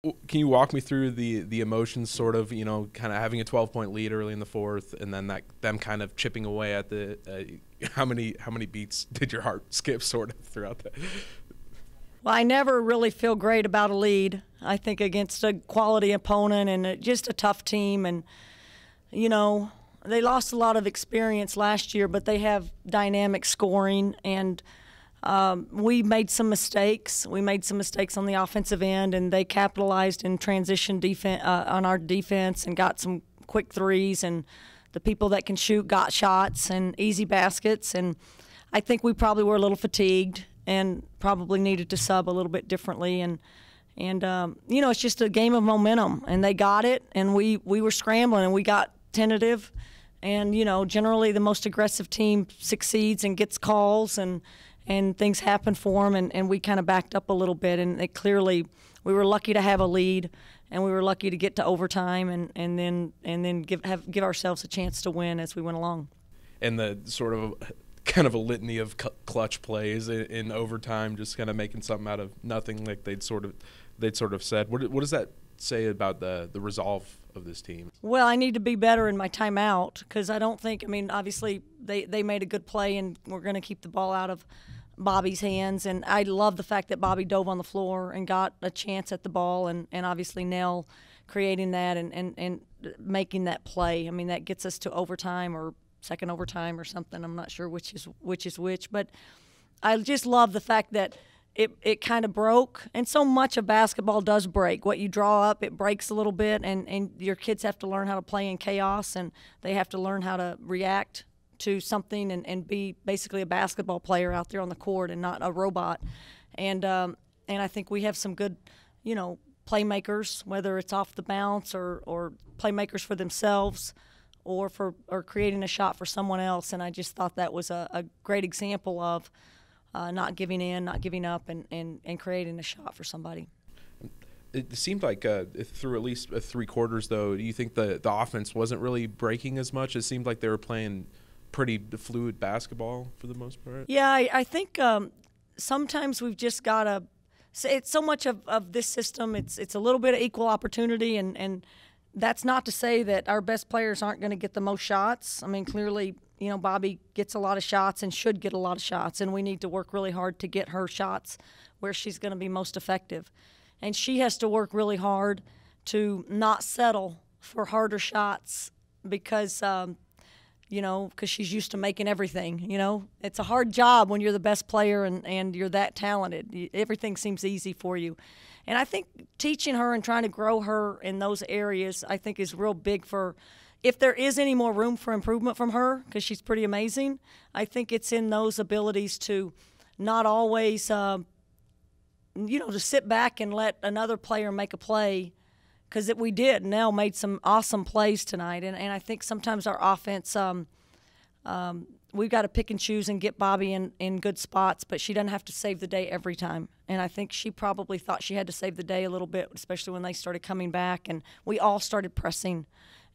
Can you walk me through the emotions, sort of, kind of having a 12-point lead early in the fourth, and then them kind of chipping away at the how many beats did your heart skip, sort of, throughout that? Well, I never really feel great about a lead. I think against a quality opponent and just a tough team, and they lost a lot of experience last year, but they have dynamic scoring, and we made some mistakes. We made some mistakes on the offensive end, and they capitalized in transition defense on our defense and got some quick threes, and the people that can shoot got shots and easy baskets. And I think we probably were a little fatigued and probably needed to sub a little bit differently. And it's just a game of momentum, and they got it, and we were scrambling, and we got tentative. And, generally the most aggressive team succeeds and gets calls, and things happen for them, and we kind of backed up a little bit. And we were lucky to have a lead, and we were lucky to get to overtime, and then give ourselves a chance to win as we went along. And the sort of kind of a litany of clutch plays in overtime, just kind of making something out of nothing, like they'd sort of said. What does that say about the resolve of this team? Well, I need to be better in my timeout, because I don't think, obviously they made a good play, and we're going to keep the ball out of Bobby's hands. And I love the fact that Bobby dove on the floor and got a chance at the ball, and obviously Nell creating that and making that play. That gets us to overtime or second overtime or something. I'm not sure which is which, but I just love the fact that it kind of broke. And so much of basketball does break. What you draw up, it breaks a little bit, and your kids have to learn how to play in chaos, and they have to learn how to react to something and be basically a basketball player out there on the court and not a robot. And I think we have some good, playmakers, whether it's off the bounce or playmakers for themselves or creating a shot for someone else. And I just thought that was a great example of not giving in, not giving up, and creating a shot for somebody. It seemed like through at least 3 quarters, though, do you think the offense wasn't really breaking as much? It seemed like they were playing pretty fluid basketball for the most part. Yeah, I think sometimes we've just got to – it's so much of this system, it's a little bit of equal opportunity, and that's not to say that our best players aren't going to get the most shots. Clearly – Bobby gets a lot of shots and should get a lot of shots, and we need to work really hard to get her shots where she's going to be most effective. And she has to work really hard to not settle for harder shots because, because she's used to making everything. It's a hard job when you're the best player and you're that talented. Everything seems easy for you. And I think teaching her and trying to grow her in those areas, I think, is real big for – if there is any more room for improvement from her, because she's pretty amazing, I think it's in those abilities to not always, to sit back and let another player make a play, because we did. Nell made some awesome plays tonight, and I think sometimes our offense, we've got to pick and choose and get Bobby in good spots, but she doesn't have to save the day every time. And I think she probably thought she had to save the day a little bit, especially when they started coming back, and we all started pressing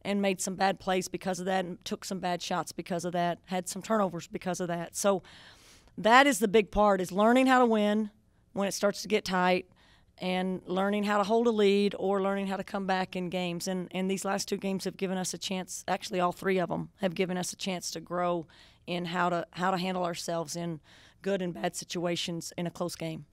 and made some bad plays because of that, and took some bad shots because of that, had some turnovers because of that. So that is the big part, is learning how to win when it starts to get tight, and learning how to hold a lead or learning how to come back in games. And these last 2 games have given us a chance, actually all 3 of them have given us a chance to grow in how to handle ourselves in good and bad situations in a close game.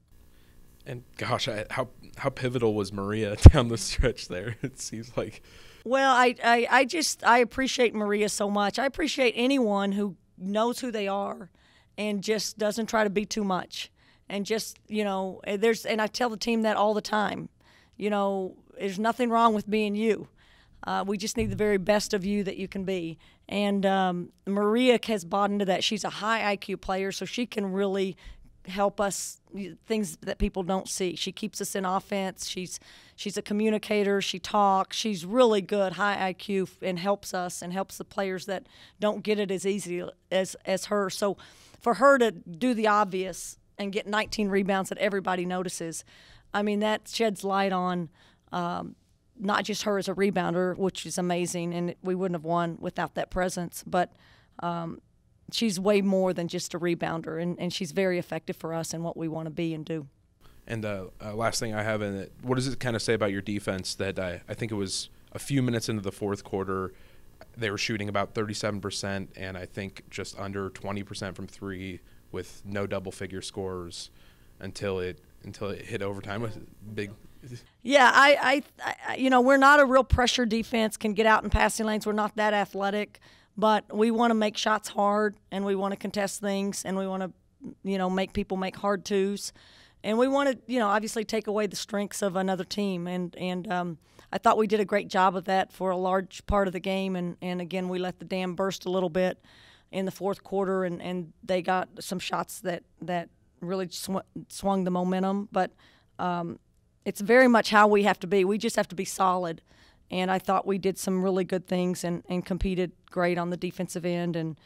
And gosh, how pivotal was Maria down the stretch there? It seems like. Well, I appreciate Maria so much. I appreciate anyone who knows who they are and just doesn't try to be too much. And just, and I tell the team that all the time. There's nothing wrong with being you. We just need the very best of you that you can be. And Maria has bought into that. She's a high IQ player, so she can really help us, things that people don't see. She keeps us in offense. She's a communicator. She talks. She's really good, high IQ, and helps us and helps the players that don't get it as easy as her. So for her to do the obvious and get 19 rebounds that everybody notices, that sheds light on not just her as a rebounder, which is amazing, and we wouldn't have won without that presence, but she's way more than just a rebounder, and she's very effective for us in what we want to be and do. And last thing I have in it, what does it kind of say about your defense that I think it was a few minutes into the fourth quarter, they were shooting about 37%, and I think just under 20% from three with no double-figure scores until it hit overtime. Was big. Yeah, I we're not a real pressure defense. Can get out in passing lanes. We're not that athletic, but we want to make shots hard, and we want to contest things, and we want to, make people make hard twos, and we want to, obviously take away the strengths of another team, and I thought we did a great job of that for a large part of the game, and again, we let the dam burst a little bit in the fourth quarter, and they got some shots that really swung the momentum. But it's very much how we have to be. We just have to be solid, and I thought we did some really good things and competed great on the defensive end and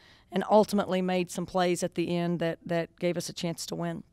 ultimately made some plays at the end that gave us a chance to win.